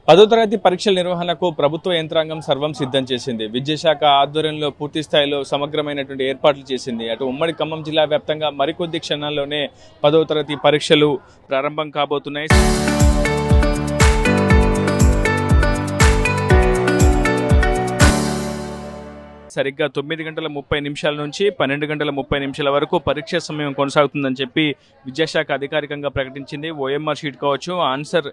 10వ తరగతి పరీక్షల నిర్వహణకు ప్రభుత్వ యంత్రాంగం సర్వం సిద్ధం చేసింది. విద్యాశాఖ ఆధ్వర్యంలో పూర్తి స్థాయిలో సమగ్రమైనటువంటి ఏర్పాట్లు చేసింది. అటు ఉమ్మడి ఖమ్మం జిల్లా వ్యాప్తంగా మరికొద్ది క్షణాల్లోనే 10వ తరగతి పరీక్షలు ప్రారంభం కాబోతున్నాయి. సరిగ్గా 9:30 నుంచి 12:30 వరకు పరీక్ష సమయం కొనసాగుతుందని చెప్పి విద్యాశాఖ అధికారికంగా ప్రకటించింది. ఓఎంఆర్ షీట్ కావచ్చు, ఆన్సర్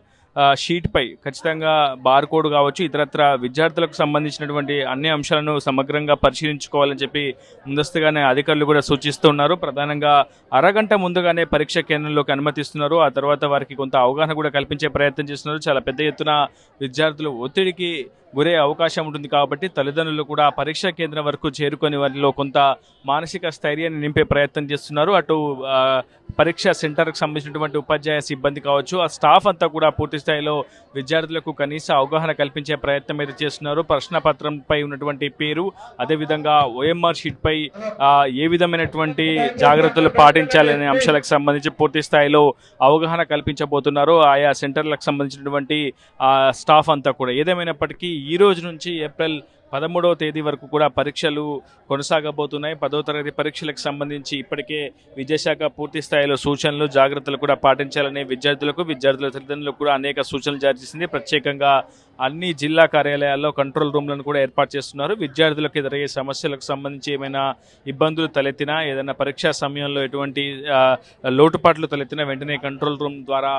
షీట్ పై ఖచ్చితంగా బార్ కోడ్ కావచ్చు, ఇతరత్ర విద్యార్థులకు సంబంధించినటువంటి అన్ని అంశాలను సమగ్రంగా పరిశీలించుకోవాలని చెప్పి ముందస్తుగానే అధికారులు కూడా సూచిస్తున్నారు. ప్రధానంగా అరగంట ముందుగానే పరీక్ష కేంద్రంలోకి అనుమతిస్తున్నారు. ఆ తర్వాత వారికి కొంత అవగాహన కూడా కల్పించే ప్రయత్నం చేస్తున్నారు. చాలా పెద్ద ఎత్తున విద్యార్థులు ఒత్తిడికి గురే అవకాశం ఉంటుంది కాబట్టి తల్లిదండ్రులు కూడా పరీక్షా కేంద్రం వరకు చేరుకొని వారిలో కొంత మానసిక స్థైర్యాన్ని నింపే ప్రయత్నం చేస్తున్నారు. అటు పరీక్షా సెంటర్కి సంబంధించినటువంటి ఉపాధ్యాయ సిబ్బంది కావచ్చు, ఆ స్టాఫ్ అంతా కూడా పూర్తి స్థాయిలో విద్యార్థులకు కనీస అవగాహన కల్పించే ప్రయత్నం అయితే చేస్తున్నారు. ప్రశ్నపత్రంపై ఉన్నటువంటి పేరు, అదేవిధంగా ఓఎంఆర్ షీట్పై ఏ విధమైనటువంటి జాగ్రత్తలు పాటించాలనే అంశాలకు సంబంధించి పూర్తి స్థాయిలో అవగాహన కల్పించబోతున్నారు ఆయా సెంటర్లకు సంబంధించినటువంటి స్టాఫ్ అంతా కూడా. ఏదేమైనప్పటికీ ఈ రోజు నుంచి ఏప్రిల్ 13వ తేదీ వరకు కూడా పరీక్షలు కొనసాగబోతున్నాయి. 10వ తరగతి పరీక్షలకు సంబంధించి ఇప్పటికే విద్యాశాఖ పూర్తి స్థాయిలో సూచనలు, జాగ్రత్తలు కూడా పాటించాలని విద్యార్థుల తల్లిదండ్రులకు కూడా అనేక సూచనలు జారీ చేసింది. ప్రత్యేకంగా అన్ని జిల్లా కార్యాలయాల్లో కంట్రోల్ రూమ్లను కూడా ఏర్పాటు చేస్తున్నారు. విద్యార్థులకు ఎదురయ్యే సమస్యలకు సంబంధించి ఏమైనా ఇబ్బందులు తలెత్తినా, ఏదైనా పరీక్షా సమయంలో ఎటువంటి లోటుపాట్లు తలెత్తినా వెంటనే కంట్రోల్ రూమ్ ద్వారా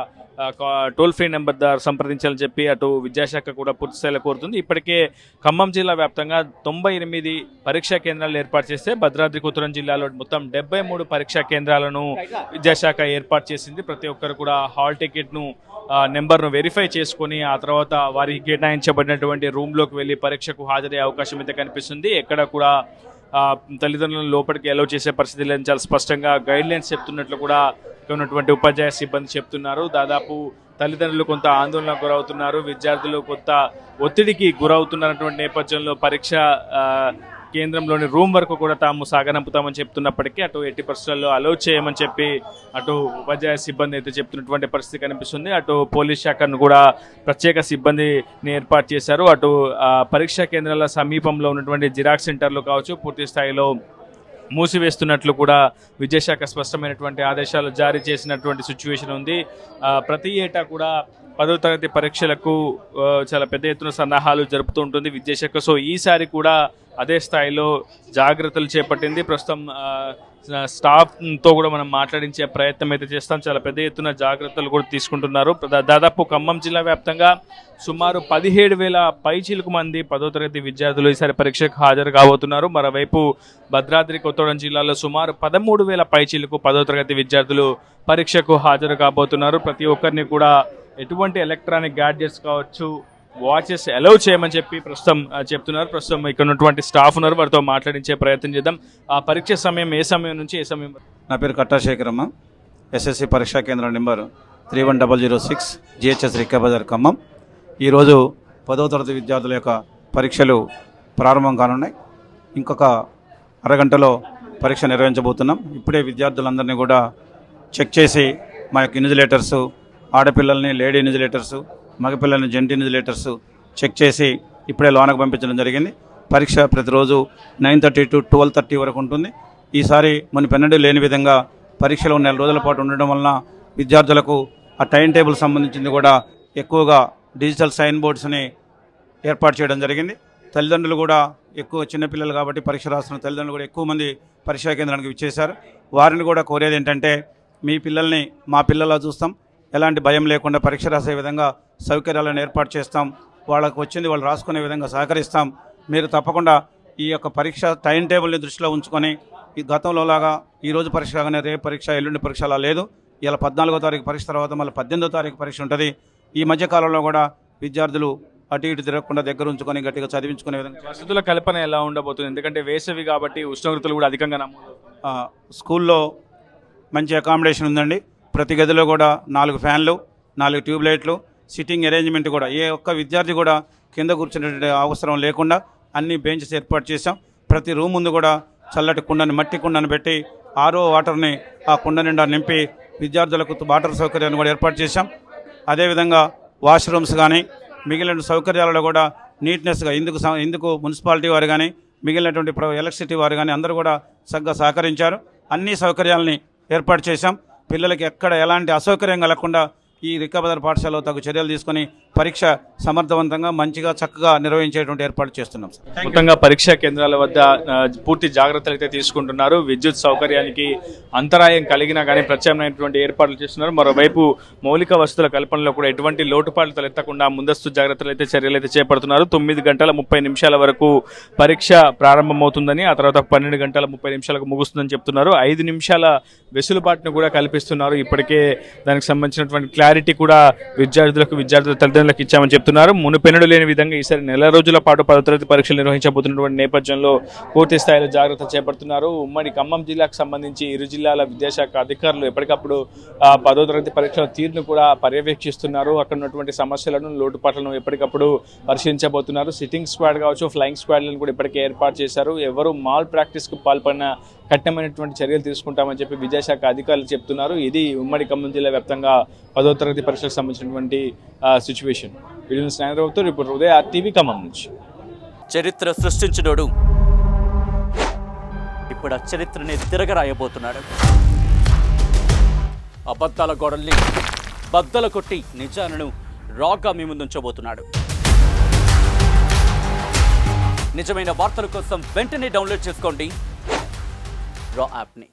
టోల్ ఫ్రీ నెంబర్ ద్వారా సంప్రదించాలని చెప్పి అటు విద్యాశాఖ కూడా పూర్తి స్థాయిలో కోరుతుంది. ఇప్పటికే ఖమ్మం జిల్లా వ్యాప్తంగా 98 పరీక్షా కేంద్రాలు ఏర్పాటు చేస్తే భద్రాద్రి కొత్తగూడెం జిల్లాలో మొత్తం 73 పరీక్షా కేంద్రాలను విద్యాశాఖ ఏర్పాటు చేసింది. ప్రతి ఒక్కరు కూడా హాల్ టికెట్ను నెంబర్ను వెరిఫై చేసుకుని ఆ తర్వాత వారికి కేటాయించబడినటువంటి రూమ్లోకి వెళ్ళి పరీక్షకు హాజరయ్యే అవకాశం అయితే కనిపిస్తుంది. ఎక్కడ కూడా తల్లిదండ్రులను లోపలికి అలౌ చేసే పరిస్థితి లేదని చాలా స్పష్టంగా గైడ్ లైన్స్ చెప్తున్నట్లు కూడా ఉన్నటువంటి ఉపాధ్యాయ సిబ్బంది చెప్తున్నారు. దాదాపు తల్లిదండ్రులు కొంత ఆందోళనకు గురవుతున్నారు, విద్యార్థులు కొంత ఒత్తిడికి గురవుతున్నటువంటి నేపథ్యంలో పరీక్ష కేంద్రంలోని రూమ్ వరకు కూడా తాము సాగనంపుతామని చెప్తున్నప్పటికీ అటు ఎట్టి పరిస్థితుల్లో అలౌ చేయమని చెప్పి అటు ఉపాధ్యాయ సిబ్బంది అయితే చెప్తున్నటువంటి పరిస్థితి కనిపిస్తుంది. అటు పోలీస్ శాఖను కూడా ప్రత్యేక సిబ్బందిని ఏర్పాటు చేశారు. అటు పరీక్షా కేంద్రాల సమీపంలో ఉన్నటువంటి జిరాక్స్ సెంటర్లు కావచ్చు పూర్తి స్థాయిలో మూసివేస్తున్నట్లు కూడా విద్యాశాఖ స్పష్టమైనటువంటి ఆదేశాలు జారీ చేసినటువంటి సిచ్యువేషన్ ఉంది. ప్రతి ఏటా కూడా 10వ తరగతి పరీక్షలకు చాలా పెద్ద ఎత్తున సన్నాహాలు జరుపుతూ ఉంటుంది విద్యాశాఖ. సో ఈసారి కూడా అదే స్థాయిలో జాగ్రత్తలు చేపట్టింది. ప్రస్తుతం స్టాఫ్తో కూడా మనం మాట్లాడించే ప్రయత్నం అయితే చేస్తాం. చాలా పెద్ద ఎత్తున జాగ్రత్తలు కూడా తీసుకుంటున్నారు. దాదాపు ఖమ్మం జిల్లా వ్యాప్తంగా సుమారు 17,000 పైచిలకు మంది 10వ తరగతి విద్యార్థులు ఈసారి పరీక్షకు హాజరు కాబోతున్నారు. మరోవైపు భద్రాద్రి కొత్తగూడెం జిల్లాలో సుమారు 13,000 పైచిలకు 10వ తరగతి విద్యార్థులు పరీక్షకు హాజరు కాబోతున్నారు. ప్రతి ఒక్కరిని కూడా ఎటువంటి ఎలక్ట్రానిక్ గ్యాడ్జెట్స్ కావచ్చు, వాచెస్ అలౌ చేయమని చెప్పి ప్రస్తుతం చెప్తున్నారు. ప్రస్తుతం ఇక్కడ ఉన్నటువంటి స్టాఫ్ ఉన్నారు, వారితో మాట్లాడించే ప్రయత్నం చేద్దాం. ఆ పరీక్ష సమయం ఏ సమయం నుంచి ఏ సమయం? నా పేరు కట్టాశేఖరమ్మ, ఎస్ఎస్సి పరీక్షా కేంద్రం నెంబర్ 31006 జిహెచ్ఎస్ రిక్కబజార్ ఖమ్మం. ఈరోజు 10వ తరగతి విద్యార్థుల యొక్క పరీక్షలు ప్రారంభం కానున్నాయి. ఇంకొక అరగంటలో పరీక్ష నిర్వహించబోతున్నాం. ఇప్పుడే విద్యార్థులందరినీ కూడా చెక్ చేసి మా యొక్క ఇన్విజిలేటర్సు, ఆడపిల్లల్ని లేడీ ఇన్విజిలేటర్సు, మగపిల్లల్ని జెంట్ ఇన్విజిలేటర్సు చెక్ చేసి ఇప్పుడే లోనకు పంపించడం జరిగింది. పరీక్ష ప్రతిరోజు 9:30 to 12:30 వరకు ఉంటుంది. ఈసారి మునుపెన్నడూ లేని విధంగా పరీక్షలు 4 రోజుల పాటు ఉండడం వలన విద్యార్థులకు ఆ టైం టేబుల్ సంబంధించింది కూడా ఎక్కువగా డిజిటల్ సైన్ బోర్డ్స్ని ఏర్పాటు చేయడం జరిగింది. తల్లిదండ్రులు కూడా ఎక్కువ చిన్నపిల్లలు కాబట్టి పరీక్ష రాస్తున్న తల్లిదండ్రులు కూడా ఎక్కువ మంది పరీక్షా కేంద్రానికి విచ్చేశారు. వారిని కూడా కోరేది ఏంటంటే, మీ పిల్లల్ని మా పిల్లలా చూస్తాం, ఎలాంటి భయం లేకుండా పరీక్ష రాసే విధంగా సౌకర్యాలను ఏర్పాటు చేస్తాం, వాళ్ళకు వచ్చింది వాళ్ళు రాసుకునే విధంగా సహకరిస్తాం. మీరు తప్పకుండా ఈ యొక్క పరీక్ష టైం టేబుల్ని దృష్టిలో ఉంచుకొని, ఈ గతంలో లాగా ఈరోజు పరీక్ష కాగానే రేపు పరీక్ష, ఎల్లుండి పరీక్ష అలా లేదు. ఇలా 14వ తారీఖు పరీక్ష తర్వాత మళ్ళీ 18వ తారీఖు పరీక్ష ఉంటుంది. ఈ మధ్యకాలంలో కూడా విద్యార్థులు అటు ఇటు తిరగకుండా దగ్గర ఉంచుకొని గట్టిగా చదివించుకునే విధంగా వసతుల కల్పన ఎలా ఉండబోతుంది? ఎందుకంటే వేసవి కాబట్టి ఉష్ణోగ్రతలు కూడా అధికంగా నమోదు. స్కూల్లో మంచి అకామిడేషన్ ఉందండి. ప్రతి గదిలో కూడా 4 ఫ్యాన్లు, 4 ట్యూబ్లైట్లు, సిట్టింగ్ అరేంజ్మెంట్ కూడా ఏ ఒక్క విద్యార్థి కూడా కింద కూర్చునే అవసరం లేకుండా అన్ని బెంచెస్ ఏర్పాటు చేశాం. ప్రతి రూమ్ ముందు కూడా చల్లటి కుండని, మట్టి కుండను పెట్టి ఆరో వాటర్ని ఆ కుండ నిండా నింపి విద్యార్థులకు వాటర్ సౌకర్యాన్ని కూడా ఏర్పాటు చేశాం. అదేవిధంగా వాష్రూమ్స్ కానీ మిగిలిన సౌకర్యాలలో కూడా నీట్నెస్గా ఇందుకు మున్సిపాలిటీ వారు కానీ మిగిలినటువంటి ఎలక్ట్రిసిటీ వారు కానీ అందరూ కూడా చక్కగా సహకరించారు. అన్ని సౌకర్యాలని ఏర్పాటు చేశాం. పిల్లలకి ఎక్కడ ఎలాంటి అసౌకర్యం కలగకుండా ఈ రిక్కాబజార్ పాఠశాలలో తగు చర్యలు తీసుకొని పరీక్ష సమర్థవంతంగా మంచిగా చక్కగా నిర్వహించేటువంటి ఏర్పాటు చేస్తున్నాం. మొత్తంగా పరీక్షా కేంద్రాల వద్ద పూర్తి జాగ్రత్తలు అయితే తీసుకుంటున్నారు. విద్యుత్ సౌకర్యానికి అంతరాయం కలిగినా కానీ ప్రత్యామ్నాయమైనటువంటి ఏర్పాట్లు చేస్తున్నారు. మరోవైపు మౌలిక వసతుల కల్పనలో కూడా ఎటువంటి లోటుపాట్లు తలెత్తకుండా ముందస్తు జాగ్రత్తలు అయితే చర్యలు అయితే చేపడుతున్నారు. 9:30 వరకు పరీక్ష ప్రారంభమవుతుందని, ఆ తర్వాత 12:30 ముగుస్తుందని చెప్తున్నారు. 5 నిమిషాల వెసులుబాటును కూడా కల్పిస్తున్నారు. ఇప్పటికే దానికి సంబంధించినటువంటి క్లారిటీ కూడా విద్యార్థుల తల్లిదండ్రులకు ఇచ్చామని చెప్తున్నారు. మునుపెన్నడూ లేని విధంగా ఈసారి నెల రోజుల పాటు 10వ తరగతి పరీక్షలు నిర్వహించబోతున్నటువంటి నేపథ్యంలో పూర్తి స్థాయిలో జాగ్రత్తలు చేపడుతున్నారు. ఉమ్మడి ఖమ్మం జిల్లాకు సంబంధించి ఇరు జిల్లాల విద్యాశాఖ అధికారులు ఎప్పటికప్పుడు 10వ తరగతి పరీక్షల తీరును కూడా పర్యవేక్షిస్తున్నారు. అక్కడ ఉన్నటువంటి సమస్యలను, లోటుపాట్లను ఎప్పటికప్పుడు పరిశీలించబోతున్నారు. సిట్టింగ్ స్క్వాడ్ కావచ్చు, ఫ్లయింగ్ స్క్వాడ్లను కూడా ఇప్పటికే ఏర్పాటు చేశారు. ఎవరు మాల్ ప్రాక్టీస్కు పాల్పడిన కఠినమైనటువంటి చర్యలు తీసుకుంటామని చెప్పి విద్యాశాఖ అధికారులు చెప్తున్నారు. ఇది ఉమ్మడి ఖమ్మం జిల్లా వ్యాప్తంగా 10వ తరగతి పరీక్షలకు సంబంధించినటువంటి సిచ్యువేషన్. వీడియో స్నేహితులతో రిపోర్టర్ ఉదయ్, RTV ఖమ్మం నుంచి. చరిత్ర సృష్టించినోడు ఇప్పుడు ఆ చరిత్రని తిరగరాయబోతున్నాడు. అబద్ధాల గోడల్ని బద్దలు కొట్టి నిజాలను రాగా మీ ముందుంచబోతున్నాడు. నిజమైన వార్తల కోసం వెంటనే డౌన్లోడ్ చేసుకోండి రా యాప్ని.